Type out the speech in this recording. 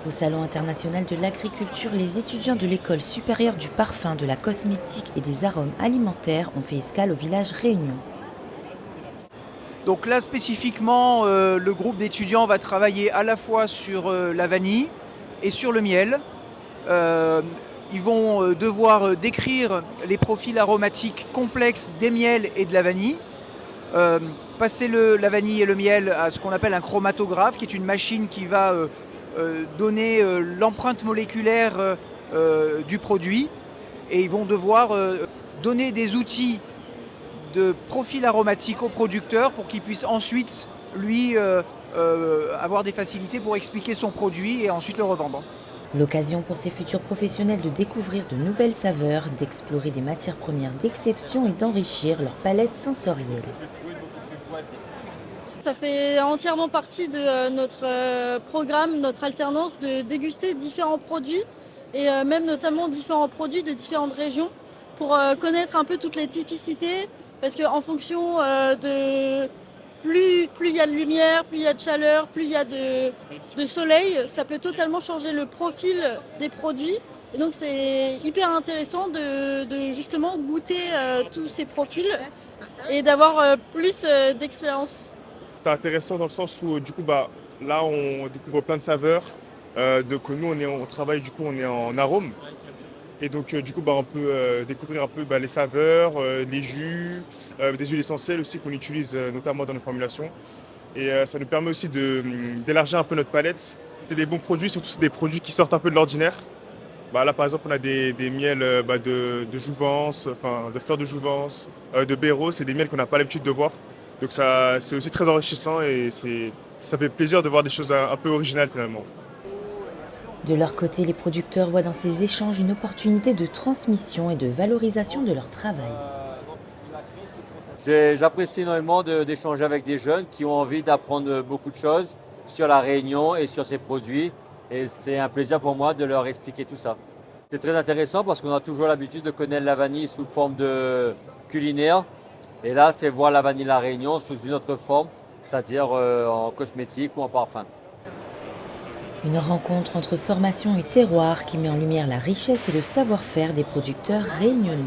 Au Salon international de l'agriculture, les étudiants de l'école supérieure du parfum, de la cosmétique et des arômes alimentaires ont fait escale au village Réunion. Donc là spécifiquement, le groupe d'étudiants va travailler à la fois sur la vanille et sur le miel. Euh, Ils vont devoir décrire les profils aromatiques complexes des miels et de la vanille. Euh, Passer la vanille et le miel à ce qu'on appelle un chromatographe, qui est une machine qui va donner l'empreinte moléculaire du produit. Et ils vont devoir donner des outils de profil aromatique au producteur pour qu'il puisse ensuite, lui, avoir des facilités pour expliquer son produit et ensuite le revendre. L'occasion pour ces futurs professionnels de découvrir de nouvelles saveurs, d'explorer des matières premières d'exception et d'enrichir leur palette sensorielle. Ça fait entièrement partie de notre programme, notre alternance, de déguster différents produits et même notamment différents produits de différentes régions pour connaître un peu toutes les typicités parce qu'en fonction de plus il y a de lumière, plus il y a de chaleur, plus il y a de soleil, ça peut totalement changer le profil des produits. Et donc c'est hyper intéressant de justement goûter tous ces profils et d'avoir plus d'expérience. C'est intéressant dans le sens où du coup là on découvre plein de saveurs. Donc nous on travaille du coup on est en arôme et donc du coup on peut découvrir un peu les saveurs, les jus, des huiles essentielles aussi qu'on utilise notamment dans nos formulations et ça nous permet aussi d'élargir un peu notre palette. C'est des bons produits, surtout c'est des produits qui sortent un peu de l'ordinaire. Là par exemple on a des miels de jouvence, enfin de fleurs de jouvence, de baireau, c'est des miels qu'on n'a pas l'habitude de voir. Donc ça, c'est aussi très enrichissant et ça fait plaisir de voir des choses un peu originales finalement. De leur côté, les producteurs voient dans ces échanges une opportunité de transmission et de valorisation de leur travail. J'apprécie énormément d'échanger avec des jeunes qui ont envie d'apprendre beaucoup de choses sur la Réunion et sur ses produits. Et c'est un plaisir pour moi de leur expliquer tout ça. C'est très intéressant parce qu'on a toujours l'habitude de connaître la vanille sous forme de culinaire. Et là, c'est voir la vanille La Réunion sous une autre forme, c'est-à-dire en cosmétique ou en parfum. Une rencontre entre formation et terroir qui met en lumière la richesse et le savoir-faire des producteurs réunionnais.